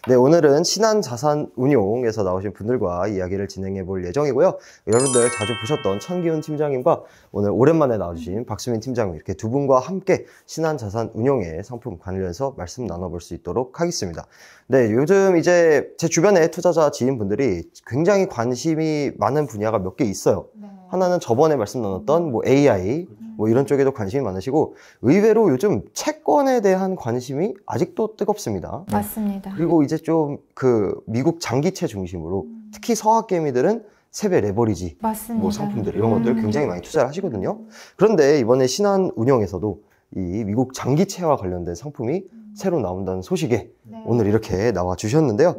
네, 오늘은 신한자산운용에서 나오신 분들과 이야기를 진행해 볼 예정이고요. 여러분들 자주 보셨던 천기훈 팀장님과 오늘 오랜만에 나와주신 박수민 팀장님, 이렇게 두 분과 함께 신한자산운용의 상품 관련해서 말씀 나눠볼 수 있도록 하겠습니다. 네, 요즘 이제 제 주변에 투자자 지인분들이 굉장히 관심이 많은 분야가 몇 개 있어요. 네. 하나는 저번에 말씀 나눴던 뭐 AI, 뭐 이런 쪽에도 관심이 많으시고, 의외로 요즘 채권에 대한 관심이 아직도 뜨겁습니다. 맞습니다. 그리고 이제 좀 미국 장기채 중심으로 특히 서학개미들은 세배 레버리지 뭐 상품들 이런 것들 굉장히 많이 투자를 하시거든요. 그런데 이번에 신한운용에서도 이 미국 장기채와 관련된 상품이 새로 나온다는 소식에 오늘 이렇게 나와 주셨는데요.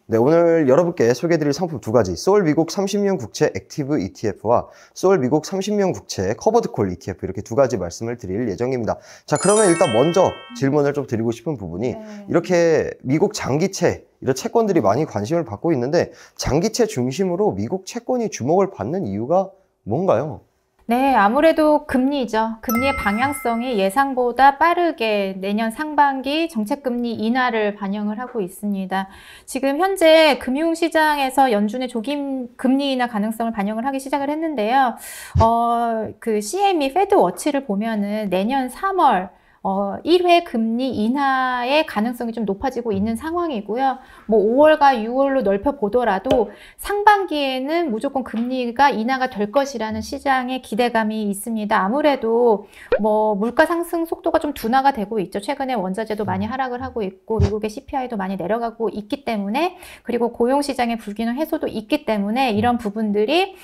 네, 오늘 여러분께 소개해드릴 상품 두 가지, 소울 미국 30년 국채 액티브 ETF와 소울 미국 30년 국채 커버드콜 ETF, 이렇게 두 가지 말씀을 드릴 예정입니다. 자, 그러면 일단 먼저 질문을 좀 드리고 싶은 부분이, 이렇게 미국 장기채, 이런 채권들이 많이 관심을 받고 있는데 장기채 중심으로 미국 채권이 주목을 받는 이유가 뭔가요? 네, 아무래도 금리죠. 금리의 방향성이 예상보다 빠르게 내년 상반기 정책금리 인하를 반영을 하고 있습니다. 지금 현재 금융시장에서 연준의 조기 금리 인하 가능성을 반영을 하기 시작을 했는데요. CME 패드 워치를 보면은 내년 3월 1회 금리 인하의 가능성이 좀 높아지고 있는 상황이고요. 뭐 5월과 6월로 넓혀 보더라도 상반기에는 무조건 금리가 인하가 될 것이라는 시장의 기대감이 있습니다. 아무래도 뭐 물가 상승 속도가 좀 둔화가 되고 있죠. 최근에 원자재도 많이 하락을 하고 있고 미국의 CPI도 많이 내려가고 있기 때문에, 그리고 고용시장의 불균형 해소도 있기 때문에 이런 부분들이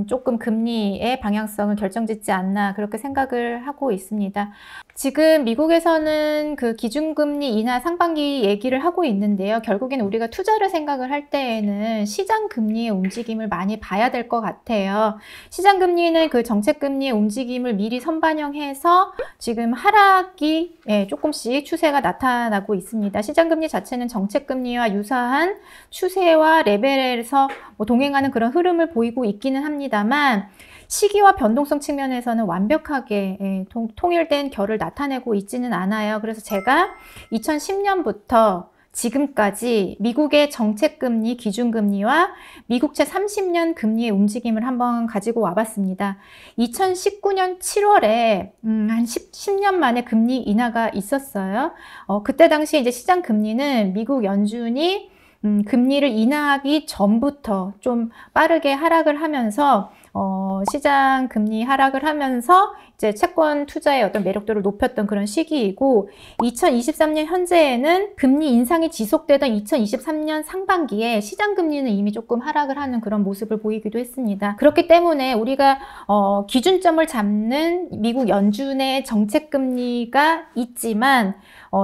조금 금리의 방향성을 결정짓지 않나 그렇게 생각을 하고 있습니다. 지금 미국에서는 그 기준금리 인하 상반기 얘기를 하고 있는데요. 결국에는 우리가 투자를 생각을 할 때에는 시장금리의 움직임을 많이 봐야 될 것 같아요. 시장금리는 그 정책금리의 움직임을 미리 선반영해서 지금 하락이 조금씩 추세가 나타나고 있습니다. 시장금리 자체는 정책금리와 유사한 추세와 레벨에서 뭐 동행하는 그런 흐름을 보이고 있기는 합니다만, 시기와 변동성 측면에서는 완벽하게 통일된 결을 나타내고 있지는 않아요. 그래서 제가 2010년부터 지금까지 미국의 정책금리, 기준금리와 미국채 30년 금리의 움직임을 한번 가지고 와봤습니다. 2019년 7월에 한 10년 만에 금리 인하가 있었어요. 그때 당시 이제 시장금리는 미국 연준이 금리를 인하하기 전부터 좀 빠르게 하락을 하면서 시장 금리 하락을 하면서 이제 채권 투자의 어떤 매력도를 높였던 그런 시기이고, 2023년 현재에는 금리 인상이 지속되던 2023년 상반기에 시장 금리는 이미 조금 하락을 하는 그런 모습을 보이기도 했습니다. 그렇기 때문에 우리가 기준점을 잡는 미국 연준의 정책 금리가 있지만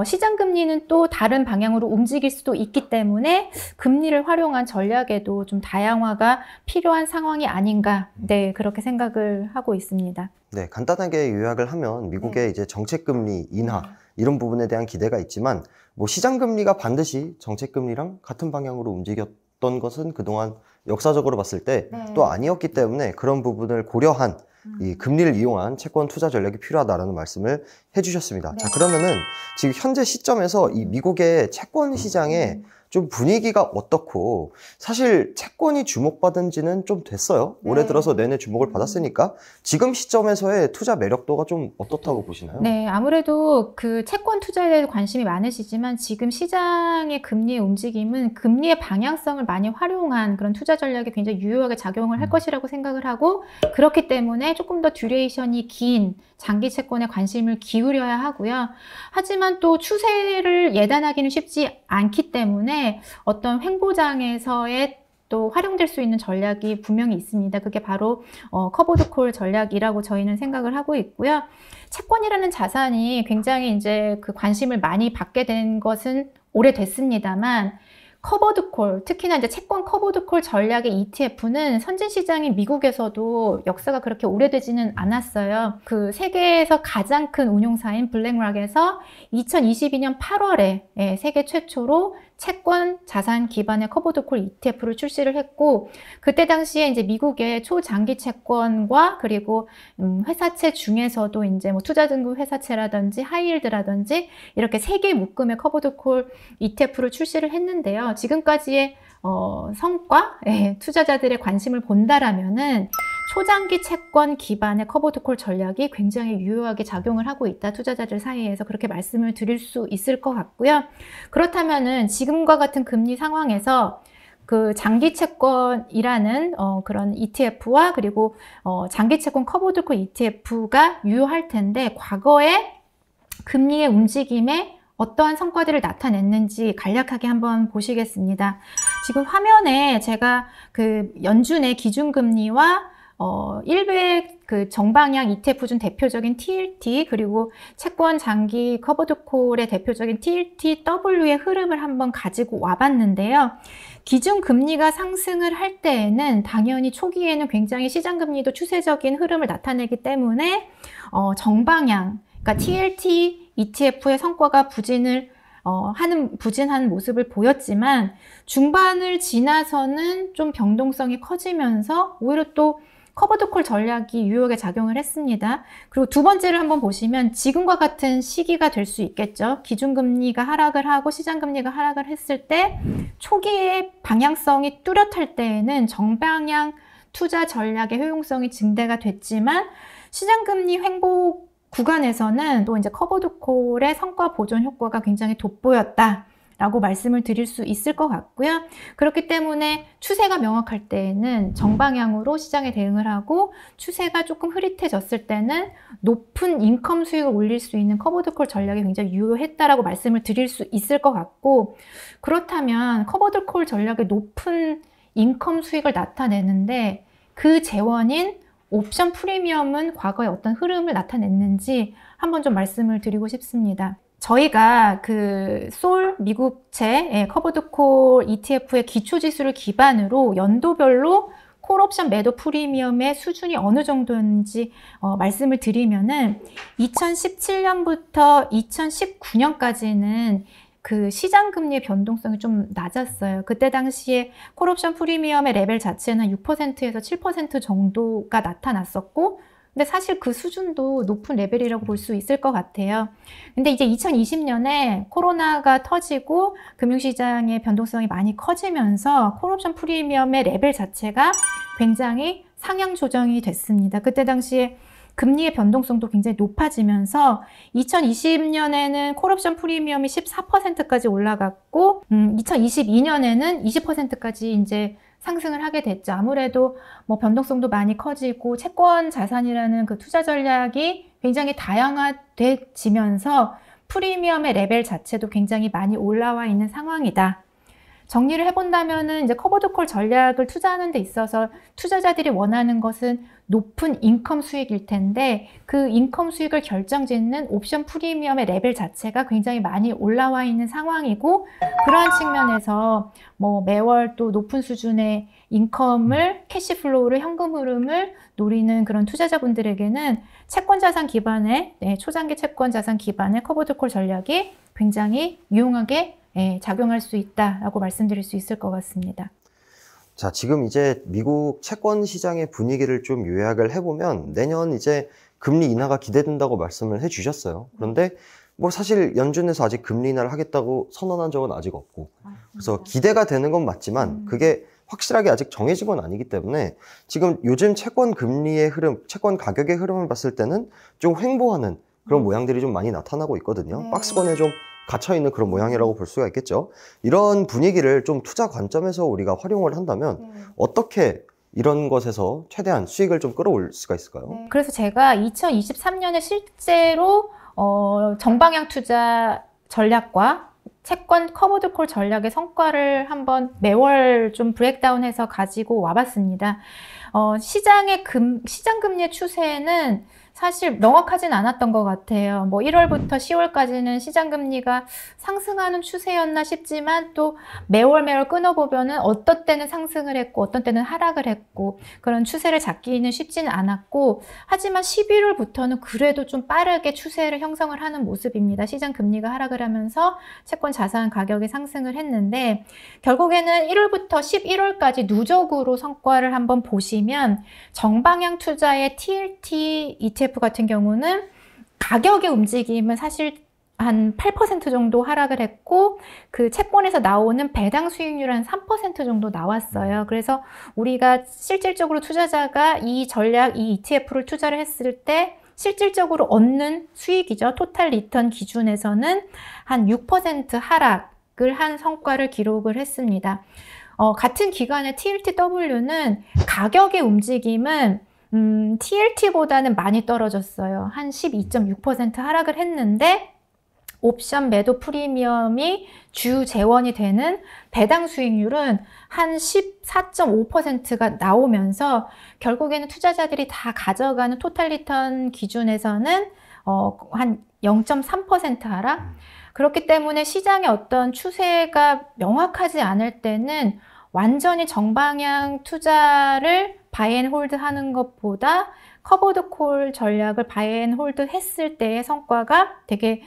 시장 금리는 또 다른 방향으로 움직일 수도 있기 때문에 금리를 활용한 전략에도 좀 다양화가 필요한 상황이 아닌가, 네, 그렇게 생각을 하고 있습니다. 네, 간단하게 요약을 하면 미국의 이제 정책금리 인하 이런 부분에 대한 기대가 있지만, 뭐 시장금리가 반드시 정책금리랑 같은 방향으로 움직였던 것은 그동안 역사적으로 봤을 때 또 아니었기 때문에 그런 부분을 고려한 이 금리를 이용한 채권 투자 전략이 필요하다라는 말씀을 해주셨습니다. 자, 그러면은 지금 현재 시점에서 이 미국의 채권 시장에 좀 분위기가 어떻고, 사실 채권이 주목받은 지는 좀 됐어요. 올해 들어서 내내 주목을 받았으니까 지금 시점에서의 투자 매력도가 좀 어떻다고 보시나요? 네, 아무래도 그 채권 투자에 대해 관심이 많으시지만 지금 시장의 금리의 움직임은 금리의 방향성을 많이 활용한 그런 투자 전략이 굉장히 유효하게 작용을 할 것이라고 생각을 하고, 그렇기 때문에 조금 더 듀레이션이 긴 장기 채권에 관심을 기울여야 하고요. 하지만 또 추세를 예단하기는 쉽지 않기 때문에 어떤 횡보장에서의 또 활용될 수 있는 전략이 분명히 있습니다. 그게 바로 커버드콜 전략이라고 저희는 생각을 하고 있고요. 채권이라는 자산이 굉장히 이제 그 관심을 많이 받게 된 것은 오래됐습니다만, 커버드 콜, 특히나 이제 채권 커버드 콜 전략의 ETF는 선진 시장인 미국에서도 역사가 그렇게 오래되지는 않았어요. 그 세계에서 가장 큰 운용사인 블랙락에서 2022년 8월에 세계 최초로 채권 자산 기반의 커버드 콜 ETF를 출시를 했고, 그때 당시에 이제 미국의 초장기 채권과 그리고 회사채 중에서도 이제 뭐 투자등급 회사채라든지 하이힐드라든지 이렇게 세 개 묶음의 커버드 콜 ETF를 출시를 했는데요. 지금까지의 성과, 투자자들의 관심을 본다라면은 초장기 채권 기반의 커버드 콜 전략이 굉장히 유효하게 작용을 하고 있다. 투자자들 사이에서 그렇게 말씀을 드릴 수 있을 것 같고요. 그렇다면은 지금과 같은 금리 상황에서 그 장기 채권이라는 그런 ETF와 그리고 장기 채권 커버드 콜 ETF가 유효할 텐데, 과거에 금리의 움직임에 어떠한 성과들을 나타냈는지 간략하게 한번 보시겠습니다. 지금 화면에 제가 그 연준의 기준금리와 일베 그 정방향 ETF 중 대표적인 TLT, 그리고 채권 장기 커버드콜의 대표적인 TLTW의 흐름을 한번 가지고 와봤는데요. 기준금리가 상승을 할 때에는 당연히 초기에는 굉장히 시장금리도 추세적인 흐름을 나타내기 때문에 정방향, 그러니까 TLT ETF의 성과가 부진한 모습을 보였지만, 중반을 지나서는 좀 변동성이 커지면서 오히려 또 커버드콜 전략이 유효하게 작용을 했습니다. 그리고 두 번째를 한번 보시면 지금과 같은 시기가 될 수 있겠죠. 기준금리가 하락을 하고 시장금리가 하락을 했을 때 초기에 방향성이 뚜렷할 때에는 정방향 투자 전략의 효용성이 증대가 됐지만, 시장금리 횡보 구간에서는 또 이제 커버드콜의 성과 보존 효과가 굉장히 돋보였다 라고 말씀을 드릴 수 있을 것 같고요. 그렇기 때문에 추세가 명확할 때에는 정방향으로 시장에 대응을 하고, 추세가 조금 흐릿해졌을 때는 높은 인컴 수익을 올릴 수 있는 커버드콜 전략이 굉장히 유효했다라고 말씀을 드릴 수 있을 것 같고, 그렇다면 커버드콜 전략의 높은 인컴 수익을 나타내는데 그 재원인 옵션 프리미엄은 과거에 어떤 흐름을 나타냈는지 한번 좀 말씀을 드리고 싶습니다. 저희가 그 솔 미국채 커버드콜 ETF의 기초지수를 기반으로 연도별로 콜옵션 매도 프리미엄의 수준이 어느 정도인지 말씀을 드리면은 2017년부터 2019년까지는 그 시장금리의 변동성이 좀 낮았어요. 그때 당시에 콜옵션 프리미엄의 레벨 자체는 6%에서 7% 정도가 나타났었고, 근데 사실 그 수준도 높은 레벨이라고 볼 수 있을 것 같아요. 근데 이제 2020년에 코로나가 터지고 금융시장의 변동성이 많이 커지면서 콜옵션 프리미엄의 레벨 자체가 굉장히 상향 조정이 됐습니다. 그때 당시에 금리의 변동성도 굉장히 높아지면서 2020년에는 콜옵션 프리미엄이 14%까지 올라갔고, 2022년에는 20%까지 이제 상승을 하게 됐죠. 아무래도 뭐 변동성도 많이 커지고 채권 자산이라는 그 투자 전략이 굉장히 다양화되지면서 프리미엄의 레벨 자체도 굉장히 많이 올라와 있는 상황이다. 정리를 해본다면은 이제 커버드콜 전략을 투자하는 데 있어서 투자자들이 원하는 것은 높은 인컴 수익일 텐데, 그 인컴 수익을 결정짓는 옵션 프리미엄의 레벨 자체가 굉장히 많이 올라와 있는 상황이고, 그러한 측면에서 뭐 매월 또 높은 수준의 인컴을, 캐시플로우를, 현금 흐름을 노리는 그런 투자자분들에게는 채권 자산 기반의, 초장기 채권 자산 기반의 커버드콜 전략이 굉장히 유용하게 작용할 수 있다라고 말씀드릴 수 있을 것 같습니다. 자, 지금 이제 미국 채권 시장의 분위기를 좀 요약을 해보면 내년 이제 금리 인하가 기대된다고 말씀을 해주셨어요. 그런데 뭐 사실 연준에서 아직 금리 인하를 하겠다고 선언한 적은 아직 없고, 그래서 기대가 되는 건 맞지만 그게 확실하게 아직 정해진 건 아니기 때문에 지금 요즘 채권 금리의 흐름, 채권 가격의 흐름을 봤을 때는 좀 횡보하는 그런 모양들이 좀 많이 나타나고 있거든요. 박스권에 좀 갇혀있는 그런 모양이라고 볼 수가 있겠죠. 이런 분위기를 좀 투자 관점에서 우리가 활용을 한다면 어떻게 이런 것에서 최대한 수익을 좀 끌어올 수가 있을까요? 그래서 제가 2023년에 실제로 정방향 투자 전략과 채권 커버드콜 전략의 성과를 한번 매월 좀 브레이크다운해서 가지고 와봤습니다. 시장금리의 추세는 사실 명확하진 않았던 것 같아요. 뭐 1월부터 10월까지는 시장금리가 상승하는 추세였나 싶지만 또 매월 끊어보면은 어떤 때는 상승을 했고 어떤 때는 하락을 했고 그런 추세를 잡기는 쉽지는 않았고 하지만 11월부터는 그래도 좀 빠르게 추세를 형성을 하는 모습입니다. 시장금리가 하락을 하면서 채권 자산 가격이 상승을 했는데 결국에는 1월부터 11월까지 누적으로 성과를 한번 보시면 정방향 투자의 TLT ETF 같은 경우는 가격의 움직임은 사실 한 8% 정도 하락을 했고 그 채권에서 나오는 배당 수익률 한 3% 정도 나왔어요. 그래서 우리가 실질적으로 투자자가 이 전략, 이 ETF를 투자를 했을 때 실질적으로 얻는 수익이죠. 토탈 리턴 기준에서는 한 6% 하락을 한 성과를 기록을 했습니다. 같은 기간에 TLTW는 가격의 움직임은 TLT보다는 많이 떨어졌어요. 한 12.6% 하락을 했는데 옵션 매도 프리미엄이 주 재원이 되는 배당 수익률은 한 14.5%가 나오면서 결국에는 투자자들이 다 가져가는 토탈 리턴 기준에서는 한 0.3% 하락? 그렇기 때문에 시장의 어떤 추세가 명확하지 않을 때는 완전히 정방향 투자를 바이 앤 홀드 하는 것보다 커버드 콜 전략을 바이 앤 홀드 했을 때의 성과가 되게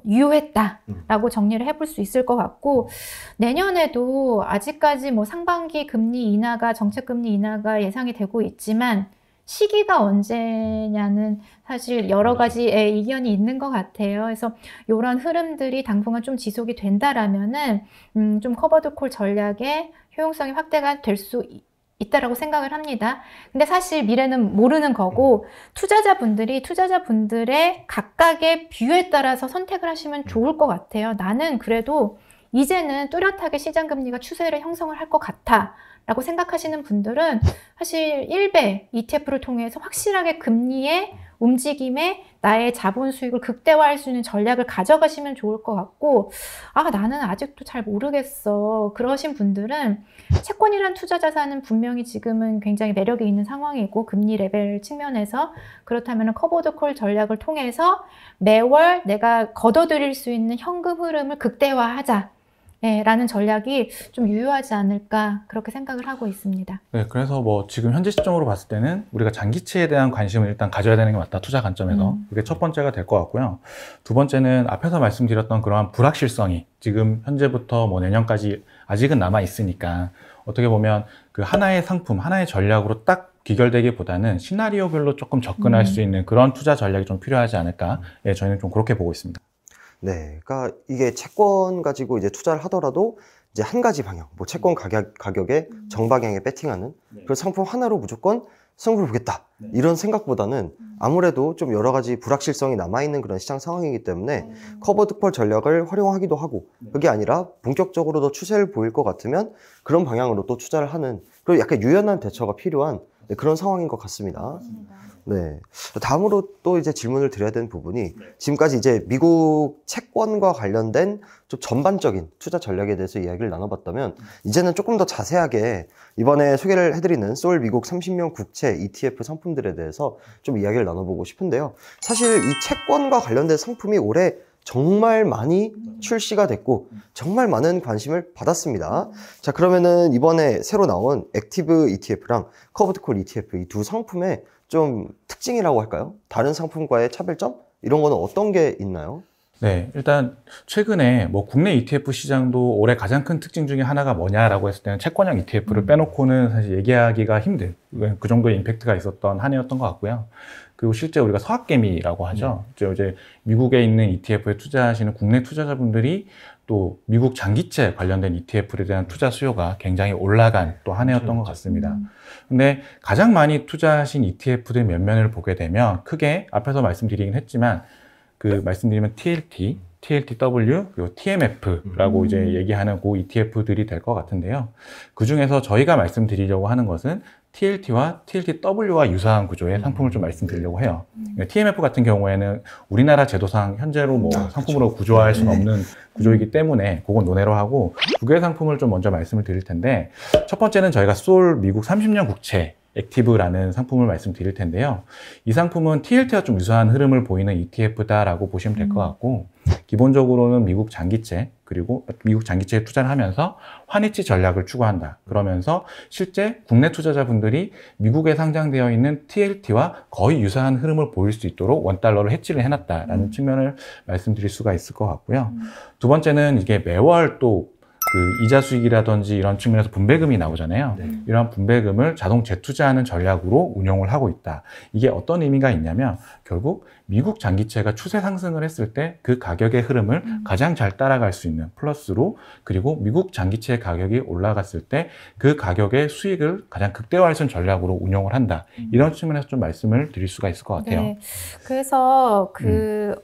유효했다라고 정리를 해볼 수 있을 것 같고 내년에도 아직까지 뭐 상반기 금리 인하가 정책금리 인하가 예상이 되고 있지만 시기가 언제냐는 사실 여러 가지의 이견이 있는 것 같아요. 그래서 이런 흐름들이 당분간 좀 지속이 된다라면은 좀 커버드 콜 전략의 효용성이 확대가 될 수 있다라고 생각을 합니다. 근데 사실 미래는 모르는 거고 투자자분들의 각각의 뷰에 따라서 선택을 하시면 좋을 것 같아요. 나는 그래도 이제는 뚜렷하게 시장금리가 추세를 형성을 할 것 같아 라고 생각하시는 분들은 사실 1배 ETF를 통해서 확실하게 금리의 움직임에 나의 자본 수익을 극대화할 수 있는 전략을 가져가시면 좋을 것 같고 나는 아직도 잘 모르겠어 그러신 분들은 채권이란 투자 자산은 분명히 지금은 굉장히 매력이 있는 상황이고 금리 레벨 측면에서 그렇다면 커버드 콜 전략을 통해서 매월 내가 걷어들일 수 있는 현금 흐름을 극대화하자 라는 전략이 좀 유효하지 않을까 그렇게 생각을 하고 있습니다. 네, 그래서 뭐 지금 현재 시점으로 봤을 때는 우리가 장기채에 대한 관심을 일단 가져야 되는 게 맞다, 투자 관점에서. 그게 첫 번째가 될 것 같고요. 두 번째는 앞에서 말씀드렸던 그러한 불확실성이 지금 현재부터 뭐 내년까지 아직은 남아 있으니까 어떻게 보면 그 하나의 상품, 하나의 전략으로 딱 귀결되기보다는 시나리오별로 조금 접근할 수 있는 그런 투자 전략이 좀 필요하지 않을까. 예, 저희는 좀 그렇게 보고 있습니다. 네, 그러니까 이게 채권 가지고 이제 투자를 하더라도 이제 한 가지 방향, 뭐 채권 가격에 정방향에 배팅하는 그런 상품 하나로 무조건 승부를 보겠다. 이런 생각보다는 아무래도 좀 여러 가지 불확실성이 남아있는 그런 시장 상황이기 때문에 커버드 콜 전략을 활용하기도 하고 그게 아니라 본격적으로 더 추세를 보일 것 같으면 그런 방향으로 또 투자를 하는 그리고 약간 유연한 대처가 필요한 그런 상황인 것 같습니다. 네. 다음으로 또 이제 질문을 드려야 되는 부분이 지금까지 이제 미국 채권과 관련된 좀 전반적인 투자 전략에 대해서 이야기를 나눠봤다면 이제는 조금 더 자세하게 이번에 소개를 해드리는 소울 미국 30년 국채 ETF 상품들에 대해서 좀 이야기를 나눠보고 싶은데요. 사실 이 채권과 관련된 상품이 올해 정말 많이 출시가 됐고 정말 많은 관심을 받았습니다. 자, 그러면은 이번에 새로 나온 액티브 ETF랑 커버드 콜 ETF 이 두 상품의 좀 특징이라고 할까요? 다른 상품과의 차별점? 이런 거는 어떤 게 있나요? 네, 일단 최근에 뭐 국내 ETF 시장도 올해 가장 큰 특징 중에 하나가 뭐냐라고 했을 때는 채권형 ETF를 빼놓고는 사실 얘기하기가 힘든 그 정도의 임팩트가 있었던 한 해였던 것 같고요. 그리고 실제 우리가 서학개미라고 하죠. 이제 미국에 있는 ETF에 투자하시는 국내 투자자분들이 또 미국 장기채 관련된 ETF에 대한 투자 수요가 굉장히 올라간 또 한 해였던 것 같습니다. 근데 가장 많이 투자하신 ETF들 몇 면을 보게 되면 크게 앞에서 말씀드리긴 했지만 그 말씀드리면 TLT, TLTW, 그리고 TMF라고 이제 얘기하는 그 ETF들이 될 것 같은데요. 그 중에서 저희가 말씀드리려고 하는 것은 TLT와 TLTW와 유사한 구조의 상품을 좀 말씀드리려고 해요. TMF 같은 경우에는 우리나라 제도상 현재로 뭐 상품으로 구조화할 수는 없는 구조이기 때문에 그건 논외로 하고 두 개의 상품을 좀 먼저 말씀을 드릴 텐데 첫 번째는 저희가 소울 미국 30년 국채 액티브라는 상품을 말씀드릴 텐데요. 이 상품은 TLT와 좀 유사한 흐름을 보이는 ETF다라고 보시면 될 것 같고, 기본적으로는 미국 장기채, 그리고 미국 장기채에 투자를 하면서 환위치 전략을 추구한다. 그러면서 실제 국내 투자자분들이 미국에 상장되어 있는 TLT와 거의 유사한 흐름을 보일 수 있도록 원달러를 해지를 해놨다라는 측면을 말씀드릴 수가 있을 것 같고요. 두 번째는 이게 매월 또 그 이자 수익이라든지 이런 측면에서 분배금이 나오잖아요. 네. 이러한 분배금을 자동 재투자하는 전략으로 운용을 하고 있다. 이게 어떤 의미가 있냐면 결국 미국 장기채가 추세 상승을 했을 때 그 가격의 흐름을 가장 잘 따라갈 수 있는 플러스로, 그리고 미국 장기채 가격이 올라갔을 때 그 가격의 수익을 가장 극대화할 수 있는 전략으로 운용을 한다. 이런 측면에서 좀 말씀을 드릴 수가 있을 것 같아요. 네. 그래서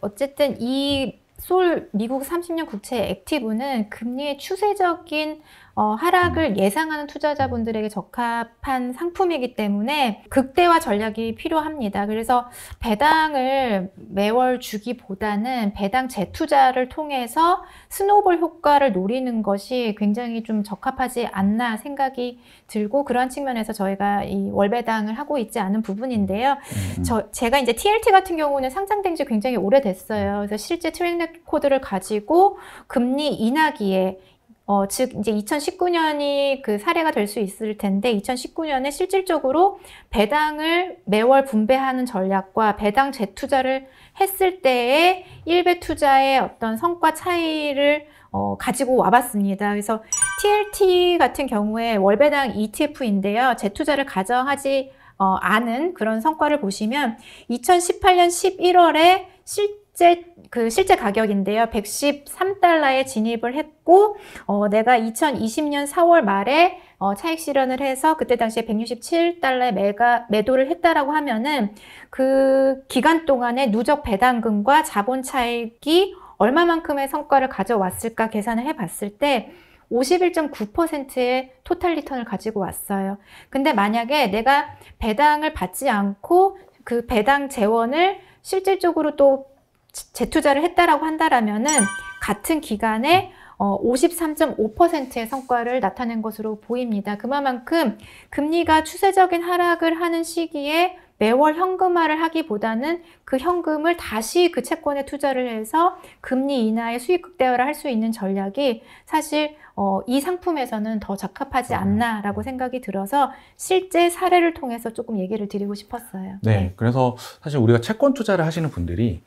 어쨌든 이 미국 30년 국채 액티브는 금리의 추세적인 하락을 예상하는 투자자분들에게 적합한 상품이기 때문에 극대화 전략이 필요합니다. 그래서 배당을 매월 주기보다는 배당 재투자를 통해서 스노우볼 효과를 노리는 것이 굉장히 좀 적합하지 않나 생각이 들고, 그런 측면에서 저희가 이 월배당을 하고 있지 않은 부분인데요. 제가 이제 TLT 같은 경우는 상장된 지 굉장히 오래됐어요. 그래서 실제 트랙 레코드를 가지고 금리 인하기에 즉 이제 2019년이 그 사례가 될 수 있을 텐데, 2019년에 실질적으로 배당을 매월 분배하는 전략과 배당 재투자를 했을 때의 일배 투자의 어떤 성과 차이를 가지고 와봤습니다. 그래서 TLT 같은 경우에 월배당 ETF인데요. 재투자를 가정하지 않은 그런 성과를 보시면 2018년 11월에 실제 가격인데요. 113달러에 진입을 했고, 내가 2020년 4월 말에 차익 실현을 해서 그때 당시에 167달러에 매도를 했다라고 하면은 그 기간 동안의 누적 배당금과 자본 차익이 얼마만큼의 성과를 가져왔을까 계산을 해봤을 때 51.9%의 토탈 리턴을 가지고 왔어요. 근데 만약에 내가 배당을 받지 않고 그 배당 재원을 실질적으로 또 재투자를 했다라고 한다라면은 같은 기간에 53.5%의 성과를 나타낸 것으로 보입니다. 그만큼 금리가 추세적인 하락을 하는 시기에 매월 현금화를 하기보다는 그 현금을 다시 그 채권에 투자를 해서 금리 인하의 수익 극대화를 할 수 있는 전략이 사실 이 상품에서는 더 적합하지 않나라고 생각이 들어서 실제 사례를 통해서 조금 얘기를 드리고 싶었어요. 네, 그래서 사실 우리가 채권 투자를 하시는 분들이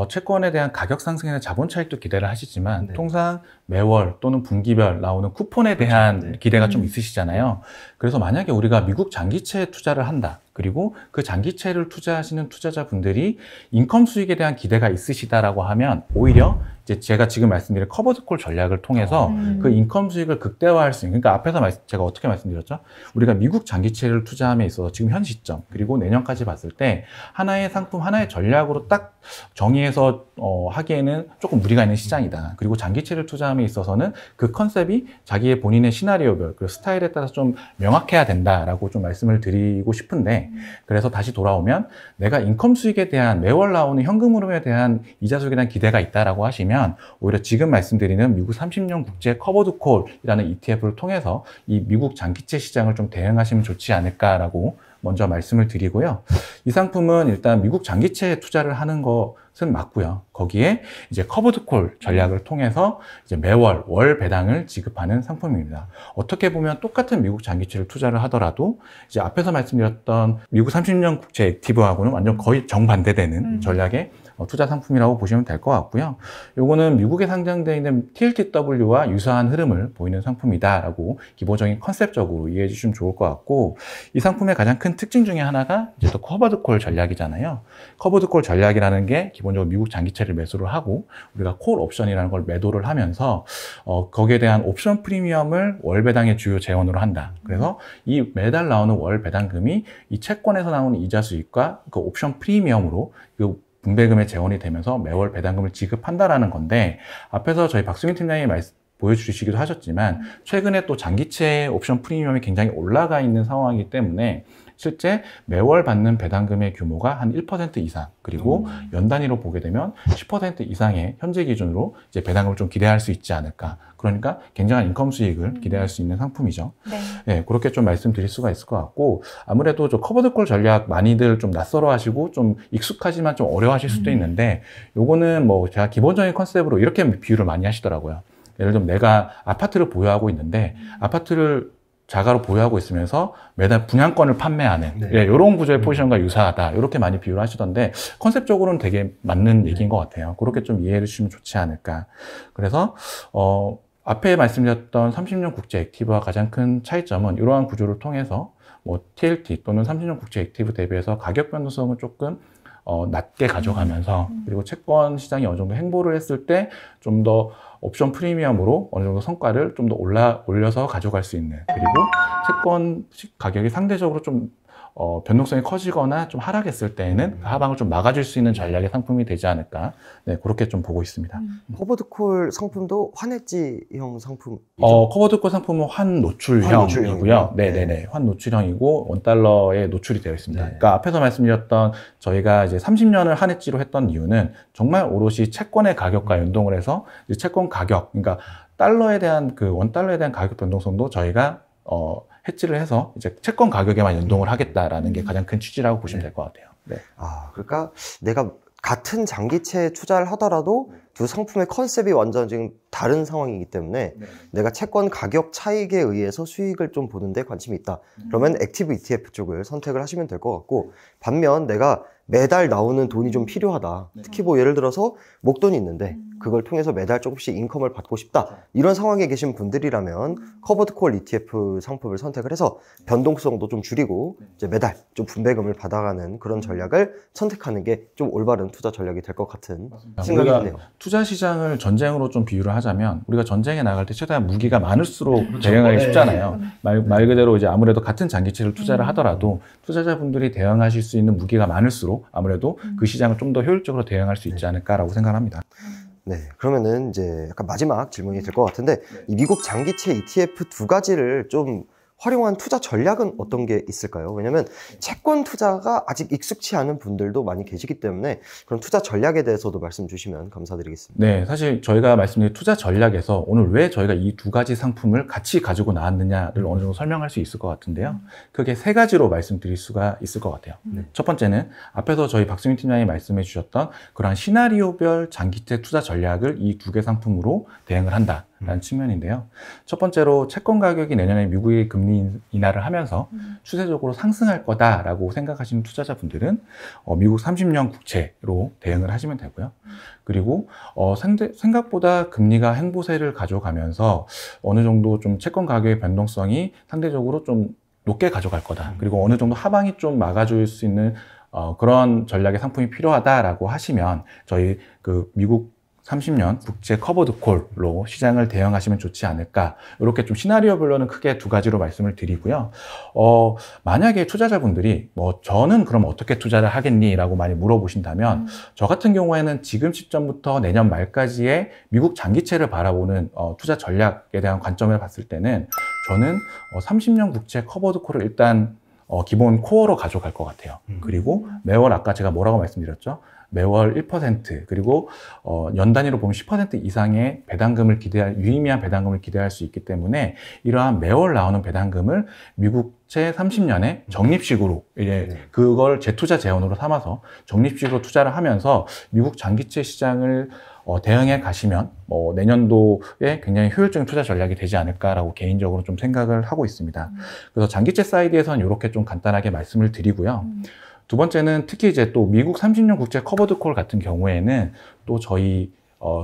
채권에 대한 가격 상승이나 자본 차익도 기대를 하시지만 통상 매월 또는 분기별 나오는 쿠폰에 대한 기대가 좀 있으시잖아요. 그래서 만약에 우리가 미국 장기채에 투자를 한다. 그리고 그 장기채를 투자하시는 투자자분들이 인컴 수익에 대한 기대가 있으시다라고 하면 오히려 이제 제가 지금 말씀드린 커버드콜 전략을 통해서 그 인컴 수익을 극대화할 수 있는, 그러니까 앞에서 제가 어떻게 말씀드렸죠? 우리가 미국 장기채를 투자함에 있어서 지금 현 시점 그리고 내년까지 봤을 때 하나의 상품, 하나의 전략으로 딱 정의해서 하기에는 조금 무리가 있는 시장이다. 그리고 장기채를 투자함에 있어서는 그 컨셉이 자기의 본인의 시나리오별, 그 스타일에 따라서 좀 명확해야 된다라고 좀 말씀을 드리고 싶은데, 그래서 다시 돌아오면 내가 인컴 수익에 대한 매월 나오는 현금 흐름에 대한 이자 수익에 대한 기대가 있다라고 하시면 오히려 지금 말씀드리는 미국 30년 국제 커버드콜이라는 ETF를 통해서 이 미국 장기채 시장을 좀 대응하시면 좋지 않을까라고 먼저 말씀을 드리고요. 이 상품은 일단 미국 장기채에 투자를 하는 것은 맞고요. 거기에 이제 커버드콜 전략을 통해서 이제 매월 월 배당을 지급하는 상품입니다. 어떻게 보면 똑같은 미국 장기채를 투자를 하더라도 이제 앞에서 말씀드렸던 미국 30년 국채 액티브하고는 완전 거의 정반대되는 전략의 투자 상품이라고 보시면 될 것 같고요. 요거는 미국에 상장되어 있는 TLTW와 유사한 흐름을 보이는 상품이다라고 기본적인 컨셉적으로 이해해 주시면 좋을 것 같고, 이 상품의 가장 큰 특징 중에 하나가 이제 또 커버드콜 전략이잖아요. 커버드콜 전략이라는 게 기본적으로 미국 장기채를 매수를 하고 우리가 콜 옵션이라는 걸 매도를 하면서 거기에 대한 옵션 프리미엄을 월 배당의 주요 재원으로 한다. 그래서 이 매달 나오는 월 배당금이 이 채권에서 나오는 이자 수익과 그 옵션 프리미엄으로 그 분배금의 재원이 되면서 매월 배당금을 지급한다라는 건데, 앞에서 저희 박승윤 팀장님이 보여주시기도 하셨지만 최근에 또 장기채 옵션 프리미엄이 굉장히 올라가 있는 상황이기 때문에 실제 매월 받는 배당금의 규모가 한 1% 이상, 그리고 연 단위로 보게 되면 10% 이상의 현재 기준으로 이제 배당금을 좀 기대할 수 있지 않을까. 그러니까 굉장한 인컴 수익을 기대할 수 있는 상품이죠. 네. 네, 그렇게 좀 말씀드릴 수가 있을 것 같고, 아무래도 저 커버드콜 전략 많이들 좀 낯설어 하시고 좀 익숙하지만 좀 어려워 하실 수도 있는데, 요거는 뭐 제가 기본적인 컨셉으로 이렇게 비유를 많이 하시더라고요. 예를 들면 내가 아파트를 보유하고 있는데, 아파트를 자가로 보유하고 있으면서 매달 분양권을 판매하는, 네. 예, 이런 구조의 포지션과 유사하다, 이렇게 많이 비유를 하시던데, 컨셉적으로는 되게 맞는 얘기인 것 같아요. 그렇게 좀 이해해 주시면 좋지 않을까. 그래서 앞에 말씀드렸던 30년 국제 액티브와 가장 큰 차이점은 이러한 구조를 통해서 뭐 TLT 또는 30년 국제 액티브 대비해서 가격 변동성을 조금 낮게 가져가면서, 그리고 채권 시장이 어느 정도 행보를 했을 때 좀 더 옵션 프리미엄으로 어느 정도 성과를 좀 더 올려서 가져갈 수 있는, 그리고 채권 가격이 상대적으로 좀 변동성이 커지거나 좀 하락했을 때에는 하방을 좀 막아줄 수 있는 전략의 상품이 되지 않을까. 네, 그렇게 좀 보고 있습니다. 커버드콜 상품도 환해지형 상품. 커버드콜 상품은 환노출형이고요. 환노출형이고요. 네네네. 환노출형이고 원달러에 노출이 되어 있습니다. 네. 그러니까 앞에서 말씀드렸던 저희가 이제 30년을 환해지로 했던 이유는 정말 오롯이 채권의 가격과 연동을 해서 이제 채권 가격, 그러니까 달러에 대한 그 원달러에 대한 가격 변동성도 저희가 해지를 해서 이제 채권 가격에만 연동을 하겠다라는 게 가장 큰 취지라고 보시면 될 것 같아요. 네. 그러니까 내가 같은 장기채에 투자를 하더라도 두 상품의 컨셉이 완전 지금 다른 상황이기 때문에 내가 채권 가격 차익에 의해서 수익을 좀 보는데 관심이 있다. 그러면 액티브 ETF 쪽을 선택을 하시면 될 것 같고, 반면 내가 매달 나오는 돈이 좀 필요하다. 특히 뭐 예를 들어서 목돈이 있는데 그걸 통해서 매달 조금씩 인컴을 받고 싶다. 이런 상황에 계신 분들이라면 커버드콜 ETF 상품을 선택을 해서 변동성도 좀 줄이고 이제 매달 좀 분배금을 받아가는 그런 전략을 선택하는 게 좀 올바른 투자 전략이 될 것 같은 생각이 드네요. 투자 시장을 전쟁으로 좀 비유를 하자면, 우리가 전쟁에 나갈 때 최대한 무기가 많을수록 대응하기 쉽잖아요. 말 그대로 이제 아무래도 같은 장기채를 투자를 하더라도 투자자분들이 대응하실 수 있는 무기가 많을수록 아무래도 그 시장을 좀 더 효율적으로 대응할 수 있지 않을까라고 생각합니다. 네, 그러면은 이제 약간 마지막 질문이 될 것 같은데, 이 미국 장기채 ETF 두 가지를 좀 활용한 투자 전략은 어떤 게 있을까요? 왜냐면 채권 투자가 아직 익숙치 않은 분들도 많이 계시기 때문에 그런 투자 전략에 대해서도 말씀 주시면 감사드리겠습니다. 네, 사실 저희가 말씀드린 투자 전략에서 오늘 왜 저희가 이 두 가지 상품을 같이 가지고 나왔느냐를 어느 정도 설명할 수 있을 것 같은데요. 크게 세 가지로 말씀드릴 수가 있을 것 같아요. 첫 번째는 앞에서 저희 박수민 팀장이 말씀해 주셨던 그러한 시나리오별 장기채 투자 전략을 이 두 개 상품으로 대응을 한다. 라는 측면인데요. 첫 번째로 채권 가격이 내년에 미국의 금리 인하를 하면서 추세적으로 상승할 거다라고 생각하시는 투자자분들은 미국 30년 국채로 대응을 하시면 되고요. 그리고 생각보다 금리가 행보세를 가져가면서 어느 정도 좀 채권 가격의 변동성이 상대적으로 좀 높게 가져갈 거다. 그리고 어느 정도 하방이 좀 막아줄 수 있는 그런 전략의 상품이 필요하다라고 하시면 저희 그 미국 30년 국제 커버드콜로 시장을 대응하시면 좋지 않을까. 이렇게 좀 시나리오별로는 크게 두 가지로 말씀을 드리고요. 만약에 투자자분들이 저는 그럼 어떻게 투자를 하겠니? 라고 많이 물어보신다면 저 같은 경우에는 지금 시점부터 내년 말까지의 미국 장기채를 바라보는 투자 전략에 대한 관점을 봤을 때는 저는 30년 국제 커버드콜을 일단 기본 코어로 가져갈 것 같아요. 그리고 매월 아까 제가 뭐라고 말씀드렸죠? 매월 1% 그리고 연 단위로 보면 10% 이상의 배당금을 유의미한 배당금을 기대할 수 있기 때문에 이러한 매월 나오는 배당금을 미국채 30년에 적립식으로 그걸 재투자 재원으로 삼아서 적립식으로 투자를 하면서 미국 장기채 시장을 대응해 가시면 내년도에 굉장히 효율적인 투자 전략이 되지 않을까라고 개인적으로 좀 생각을 하고 있습니다. 그래서 장기채 사이드에서는 이렇게 좀 간단하게 말씀을 드리고요. 두 번째는 특히 이제 또 미국 30년 국제 커버드콜 같은 경우에는 또 저희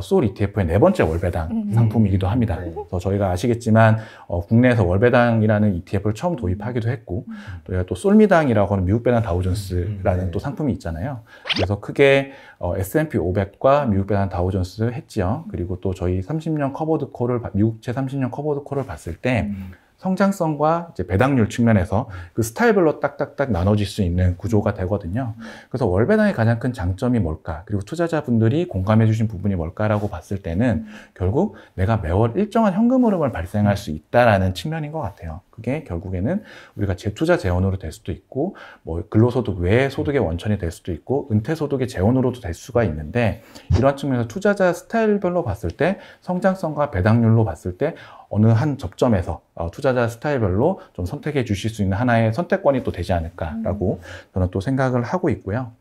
소울 ETF의 네 번째 월배당 상품이기도 합니다. 그래서 저희가 아시겠지만 국내에서 월배당이라는 ETF를 처음 도입하기도 했고 저희가 또 솔미당이라고 하는 미국 배당 다우존스라는 또 상품이 있잖아요. 그래서 크게 S&P 500과 미국 배당 다우존스 했지요. 그리고 또 저희 30년 커버드콜을 미국채 30년 커버드콜을 봤을 때 성장성과 이제 배당률 측면에서 그 스타일별로 딱딱딱 나눠질 수 있는 구조가 되거든요. 그래서 월배당의 가장 큰 장점이 뭘까? 그리고 투자자분들이 공감해 주신 부분이 뭘까라고 봤을 때는 결국 내가 매월 일정한 현금 흐름을 발생할 수 있다라는 측면인 것 같아요. 그게 결국에는 우리가 재투자 재원으로 될 수도 있고 뭐 근로소득 외의 소득의 원천이 될 수도 있고 은퇴소득의 재원으로도 될 수가 있는데, 이러한 측면에서 투자자 스타일별로 봤을 때 성장성과 배당률로 봤을 때 어느 한 접점에서 투자자 스타일별로 좀 선택해 주실 수 있는 하나의 선택권이 또 되지 않을까라고 저는 또 생각을 하고 있고요.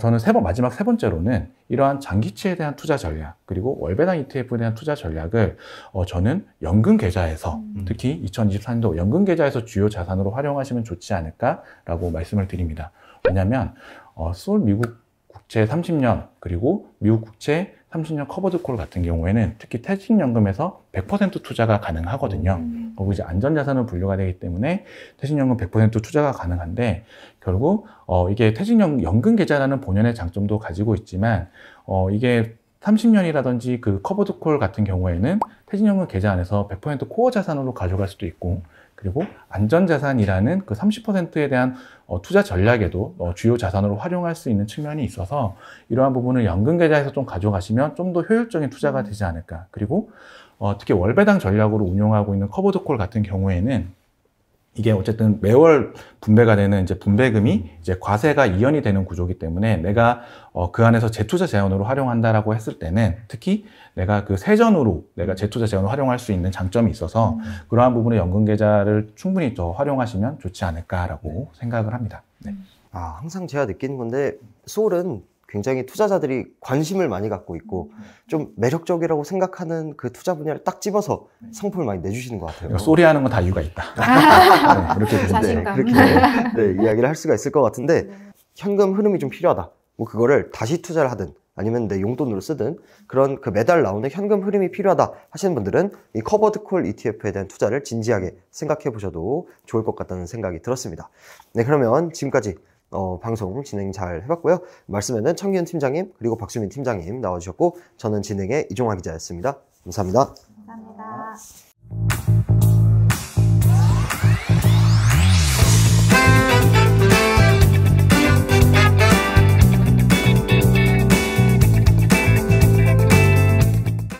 저는 마지막 세 번째로는 이러한 장기치에 대한 투자 전략, 그리고 월배당 ETF에 대한 투자 전략을 저는 연금 계좌에서, 특히 2024년도 연금 계좌에서 주요 자산으로 활용하시면 좋지 않을까라고 말씀을 드립니다. 왜냐하면 소울 미국 국채 30년 그리고 미국 국채 30년 커버드 콜 같은 경우에는 특히 퇴직연금에서 100% 투자가 가능하거든요. 그리고 이제 안전자산으로 분류가 되기 때문에 퇴직연금 100% 투자가 가능한데, 결국 이게 퇴직연금 계좌라는 본연의 장점도 가지고 있지만 이게 30년이라든지 그 커버드 콜 같은 경우에는 퇴직연금 계좌 안에서 100% 코어 자산으로 가져갈 수도 있고, 그리고 안전자산이라는 그 30%에 대한 투자 전략에도 주요 자산으로 활용할 수 있는 측면이 있어서 이러한 부분을 연금 계좌에서 좀 가져가시면 좀 더 효율적인 투자가 되지 않을까. 그리고 특히 월배당 전략으로 운용하고 있는 커버드 콜 같은 경우에는 이게 어쨌든 매월 분배가 되는 이제 분배금이 이제 과세가 이연이 되는 구조이기 때문에 내가 그 안에서 재투자 재원으로 활용한다라고 했을 때는 특히 내가 그 세전으로 내가 재투자 재원을 활용할 수 있는 장점이 있어서 그러한 부분의 연금 계좌를 충분히 더 활용하시면 좋지 않을까라고 생각을 합니다. 네. 항상 제가 느끼는 건데 소울은 굉장히 투자자들이 관심을 많이 갖고 있고 좀 매력적이라고 생각하는 그 투자 분야를 딱 집어서 상품을 많이 내주시는 것 같아요. 소리 하는 건 다 이유가 있다. 네, 이렇게 자신감. 그렇게 이야기를 할 수가 있을 것 같은데, 현금 흐름이 좀 필요하다. 뭐 그거를 다시 투자를 하든 아니면 내 용돈으로 쓰든 그런 그 매달 나오는 현금 흐름이 필요하다 하시는 분들은 이 커버드 콜 ETF에 대한 투자를 진지하게 생각해 보셔도 좋을 것 같다는 생각이 들었습니다. 네, 그러면 지금까지 방송 진행 잘 해봤고요. 말씀에는 청기훈 팀장님 그리고 박수민 팀장님 나와주셨고, 저는 진행의 이종화 기자였습니다. 감사합니다. 감사합니다.